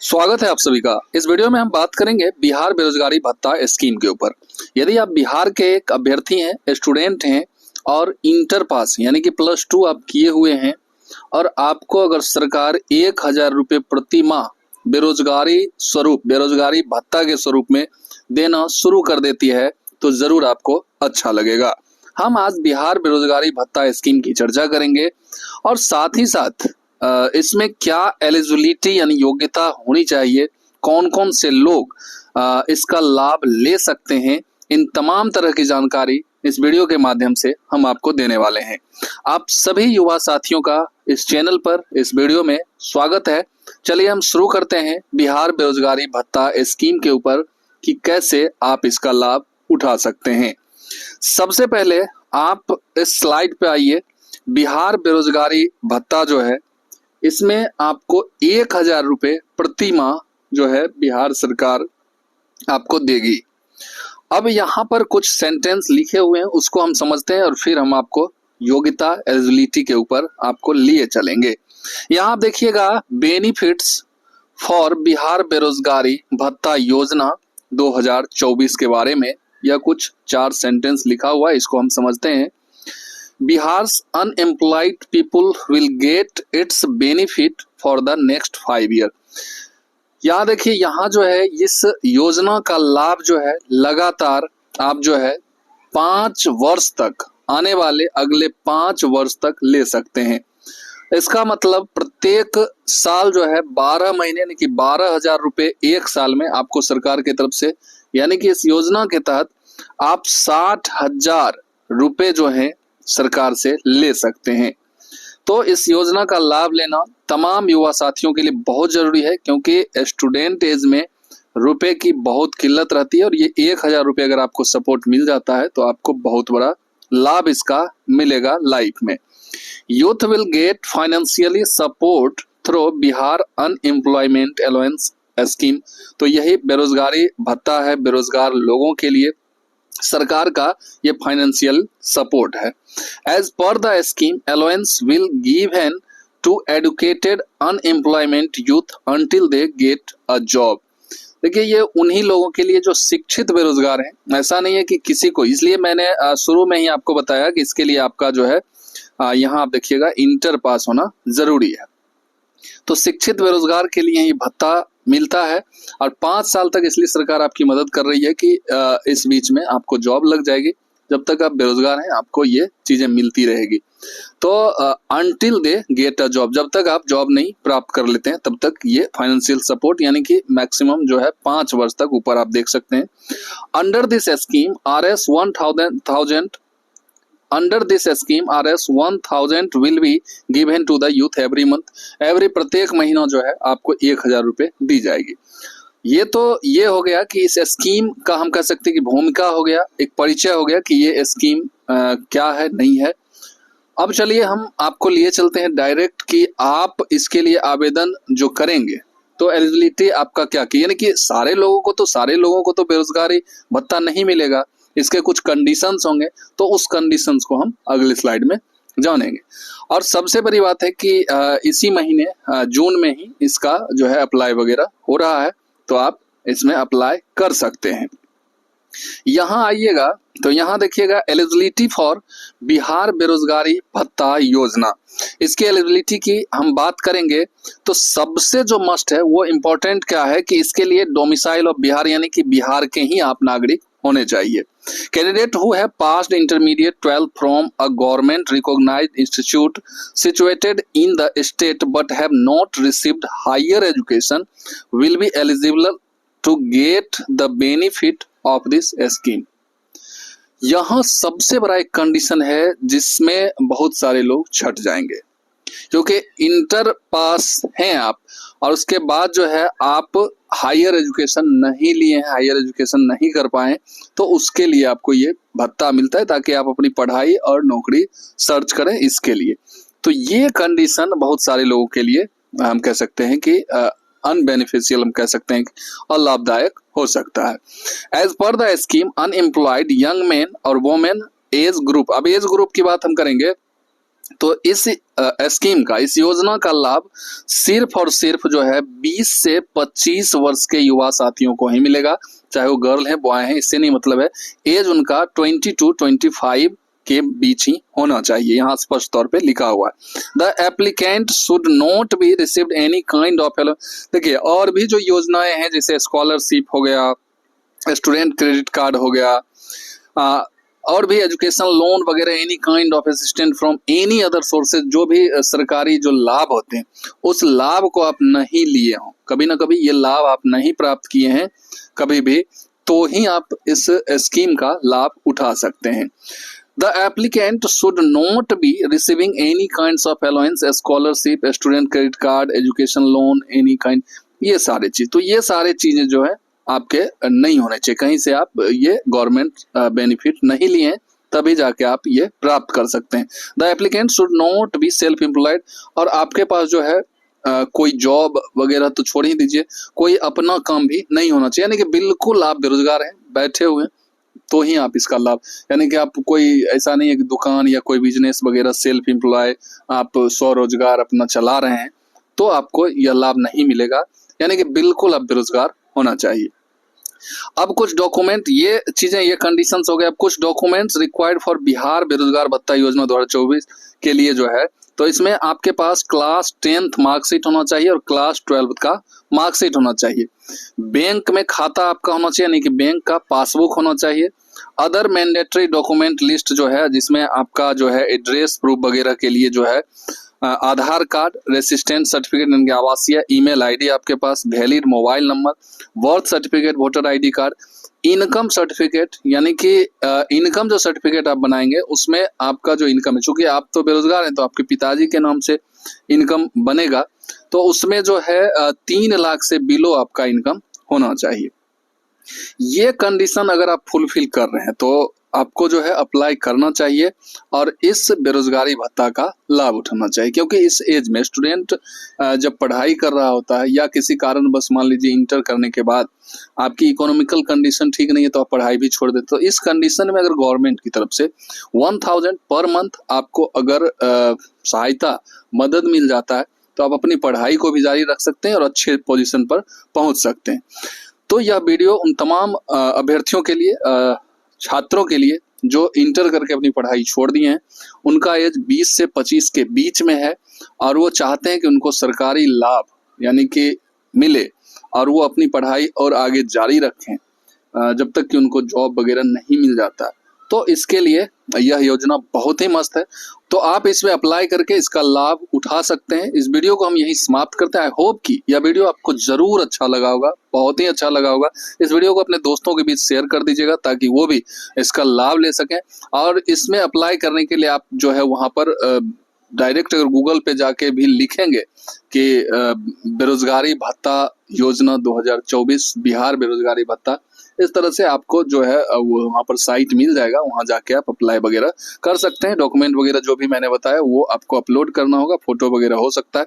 स्वागत है आप सभी का। इस वीडियो में हम बात करेंगे बिहार बेरोजगारी भत्ता स्कीम के ऊपर। यदि आप बिहार के एक अभ्यर्थी हैं, स्टूडेंट हैं और इंटर पास यानी कि +2 आप किए हुए हैं और आपको अगर सरकार 1000 रुपये प्रति माह बेरोजगारी भत्ता के स्वरूप में देना शुरू कर देती है तो जरूर आपको अच्छा लगेगा। हम आज बिहार बेरोजगारी भत्ता स्कीम की चर्चा करेंगे और साथ ही साथ इसमें क्या एलिजिबिलिटी यानी योग्यता होनी चाहिए, कौन कौन से लोग इसका लाभ ले सकते हैं, इन तमाम तरह की जानकारी इस वीडियो के माध्यम से हम आपको देने वाले हैं। आप सभी युवा साथियों का इस चैनल पर इस वीडियो में स्वागत है। चलिए हम शुरू करते हैं बिहार बेरोजगारी भत्ता स्कीम के ऊपर कि कैसे आप इसका लाभ उठा सकते हैं। सबसे पहले आप इस स्लाइड पे आइए। बिहार बेरोजगारी भत्ता जो है इसमें आपको 1000 रुपये प्रति माह जो है बिहार सरकार आपको देगी। अब यहाँ पर कुछ सेंटेंस लिखे हुए हैं, उसको हम समझते हैं और फिर हम आपको योग्यता एलिजिबिलिटी के ऊपर आपको लिए चलेंगे। यहाँ आप देखिएगा, बेनिफिट्स फॉर बिहार बेरोजगारी भत्ता योजना 2024 के बारे में यह कुछ 4 सेंटेंस लिखा हुआ है, इसको हम समझते हैं। Bihar's unemployed people will get its benefit for the next 5 year। यहाँ देखिए, यहाँ जो है इस योजना का लाभ जो है लगातार आप जो है 5 वर्ष तक, आने वाले अगले 5 वर्ष तक ले सकते हैं। इसका मतलब प्रत्येक साल जो है 12 महीने यानी कि 12,000 रुपये एक साल में आपको सरकार की तरफ से, यानी कि इस योजना के तहत आप 60,000 रुपये जो है सरकार से ले सकते हैं। तो इस योजना का लाभ लेना तमाम युवा साथियों के लिए बहुत जरूरी है, क्योंकि स्टूडेंट एज में रुपए की बहुत किल्लत रहती है और ये 1000 रुपये अगर आपको सपोर्ट मिल जाता है तो आपको बहुत बड़ा लाभ इसका मिलेगा लाइफ में। Youth will get financially support through Bihar unemployment allowance scheme. तो यही बेरोजगारी भत्ता है, बेरोजगार लोगों के लिए सरकार का ये फाइनेंशियल सपोर्ट है। As per the scheme, allowance will given to educated unemployment youth until they get a job. देखिए, ये उन्हीं लोगों के लिए जो शिक्षित बेरोजगार हैं, ऐसा नहीं है कि किसी को, इसलिए मैंने शुरू में ही आपको बताया कि इसके लिए आपका जो है यहाँ आप देखिएगा इंटर पास होना जरूरी है। तो शिक्षित बेरोजगार के लिए ये भत्ता मिलता है और 5 साल तक इसलिए सरकार आपकी मदद कर रही है कि इस बीच में आपको जॉब लग जाएगी। जब तक आप बेरोजगार हैं आपको ये चीजें मिलती रहेगी। तो until they get a job, जब तक आप जॉब नहीं प्राप्त कर लेते हैं तब तक ये फाइनेंशियल सपोर्ट यानी कि मैक्सिमम जो है 5 वर्ष तक, ऊपर आप देख सकते हैं। Under this scheme RS 1000 will be given to the youth every month। प्रत्येक महीना जो है आपको 1000 रुपये दी जाएगी। ये हो गया कि इस स्कीम का हम कह सकते हैं कि भूमिका हो गया, एक परिचय हो गया कि ये स्कीम क्या है, नहीं है। अब चलिए हम आपको लिए चलते हैं डायरेक्ट कि आप इसके लिए आवेदन जो करेंगे तो एलिजिबिलिटी आपका क्या, कि यानी कि सारे लोगों को तो बेरोजगारी भत्ता नहीं मिलेगा, इसके कुछ कंडीशंस होंगे, तो उस कंडीशंस को हम अगले स्लाइड में जानेंगे। और सबसे बड़ी बात है कि इसी महीने जून में ही इसका जो है अप्लाई वगैरह हो रहा है, तो आप इसमें अप्लाई कर सकते हैं। यहाँ आइएगा तो यहाँ देखिएगा, एलिजिबिलिटी फॉर बिहार बेरोजगारी भत्ता योजना, इसकी एलिजिबिलिटी की हम बात करेंगे तो सबसे जो मस्ट है वो इम्पोर्टेंट क्या है कि इसके लिए डोमिसाइल ऑफ बिहार यानी कि बिहार के ही आप नागरिक होने चाहिए। Candidate who have passed intermediate 12 from a government recognised institute situated in the state but have not received higher education will be eligible to get the benefit of this scheme. यहाँ सबसे बड़ा एक कंडीशन है जिसमें बहुत सारे लोग छट जाएंगे, क्योंकि इंटर पास हैं आप और उसके बाद जो है आप हायर एजुकेशन नहीं लिए हैं, हायर एजुकेशन नहीं कर पाए, तो उसके लिए आपको ये भत्ता मिलता है ताकि आप अपनी पढ़ाई और नौकरी सर्च करें इसके लिए। तो ये कंडीशन बहुत सारे लोगों के लिए हम कह सकते हैं कि अनबेनिफिशियल, हम कह सकते हैं और लाभदायक हो सकता है। As per the scheme, unemployed young man और वोमेन एज ग्रुप, अब एज ग्रुप की बात हम करेंगे तो इस स्कीम का, इस योजना का लाभ सिर्फ और सिर्फ जो है 20 से 25 वर्ष के युवा साथियों को ही मिलेगा, चाहे वो गर्ल है बॉय है, इससे नहीं मतलब है। एज उनका 20 to 25 के बीच ही होना चाहिए, यहाँ स्पष्ट तौर पे लिखा हुआ है। The applicant should not be received any kind of, देखिए और भी जो योजनाएं हैं जैसे स्कॉलरशिप हो गया, स्टूडेंट क्रेडिट कार्ड हो गया, और भी एजुकेशन लोन वगैरह, any kind of assistant from any other sources, जो भी सरकारी जो लाभ होते हैं उस लाभ को आप नहीं लिए हो, कभी ना कभी ये लाभ आप नहीं प्राप्त किए हैं कभी भी, तो ही आप इस स्कीम का लाभ उठा सकते हैं। The applicant should not be receiving any kinds of allowance, scholarship, student credit card, education loan, any kind, ये सारे चीज, तो ये सारे चीजें जो है आपके नहीं होने चाहिए, कहीं से आप ये गवर्नमेंट बेनिफिट नहीं लिए तभी जाके आप ये प्राप्त कर सकते हैं। The applicant should not be self employed, और आपके पास जो है कोई जॉब वगैरह तो छोड़ ही दीजिए, कोई अपना काम भी नहीं होना चाहिए, यानी कि बिल्कुल आप बेरोजगार हैं, बैठे हुए हैं, तो ही आप इसका लाभ, यानी कि आप कोई ऐसा नहीं है कि दुकान या कोई बिजनेस वगैरह सेल्फ एम्प्लॉय आप स्वरोजगार अपना चला रहे हैं तो आपको यह लाभ नहीं मिलेगा, यानी कि बिल्कुल आप बेरोजगार होना चाहिए। अब कुछ डॉक्यूमेंट, ये चीजें, ये कंडीशंस हो गए। अब कुछ डॉक्यूमेंट्स रिक्वायर्ड फॉर बिहार बेरोजगार भत्ता योजना 2024 के लिए जो है, तो इसमें आपके पास क्लास 10th मार्कशीट होना चाहिए और क्लास 12th का मार्कशीट होना चाहिए। बैंक में खाता आपका होना चाहिए, यानी कि बैंक का पासबुक होना चाहिए। अदर मैंडेटरी डॉक्यूमेंट लिस्ट जो है, जिसमें आपका जो है एड्रेस प्रूफ वगैरह के लिए जो है आधार कार्ड, रेसिडेंट सर्टिफिकेट, यानी आवासीय, ईमेल आईडी आपके पास, valid mobile number, birth certificate, voter ID card, income certificate, यानी कि इनकम जो सर्टिफिकेट आप बनाएंगे उसमें आपका जो इनकम है, चूंकि आप तो बेरोजगार हैं तो आपके पिताजी के नाम से इनकम बनेगा, तो उसमें जो है 3 लाख से बिलो आपका इनकम होना चाहिए। ये कंडीशन अगर आप फुलफिल कर रहे हैं तो आपको जो है अप्लाई करना चाहिए और इस बेरोजगारी भत्ता का लाभ उठाना चाहिए, क्योंकि इस एज में स्टूडेंट जब पढ़ाई कर रहा होता है या किसी कारण बस मान लीजिए इंटर करने के बाद आपकी इकोनॉमिकल कंडीशन ठीक नहीं है तो आप पढ़ाई भी छोड़ देते, तो इस कंडीशन में अगर गवर्नमेंट की तरफ से 1000 पर मंथ आपको अगर सहायता मदद मिल जाता है तो आप अपनी पढ़ाई को भी जारी रख सकते हैं और अच्छे पोजीशन पर पहुंच सकते हैं। तो यह वीडियो उन तमाम अभ्यर्थियों के लिए, छात्रों के लिए जो इंटर करके अपनी पढ़ाई छोड़ दिए हैं, उनका एज 20 से 25 के बीच में है और वो चाहते हैं कि उनको सरकारी लाभ यानी कि मिले और वो अपनी पढ़ाई और आगे जारी रखें जब तक कि उनको जॉब वगैरह नहीं मिल जाता। तो इसके लिए यह योजना बहुत ही मस्त है, तो आप इसमें अप्लाई करके इसका लाभ उठा सकते हैं। इस वीडियो को हम यही समाप्त करते हैं। आई होप कि यह वीडियो आपको जरूर अच्छा लगा होगा, बहुत ही अच्छा लगा होगा। इस वीडियो को अपने दोस्तों के बीच शेयर कर दीजिएगा ताकि वो भी इसका लाभ ले सकें। और इसमें अप्लाई करने के लिए आप जो है वहां पर डायरेक्ट अगर गूगल पे जाके भी लिखेंगे कि बेरोजगारी भत्ता योजना 2024 बिहार बेरोजगारी भत्ता, इस तरह से आपको जो है वो वहाँ पर साइट मिल जाएगा, वहाँ जाके आप अप्लाई वगैरह कर सकते हैं। डॉक्यूमेंट वगैरह जो भी मैंने बताया वो आपको अपलोड करना होगा, फोटो वगैरह हो सकता है।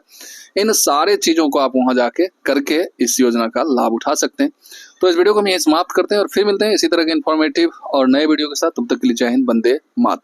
इन सारे चीज़ों को आप वहाँ जाके करके इस योजना का लाभ उठा सकते हैं। तो इस वीडियो को हम यहीं समाप्त करते हैं और फिर मिलते हैं इसी तरह के इन्फॉर्मेटिव और नए वीडियो के साथ। तब तक के लिए जय हिंद, वंदे मातरम।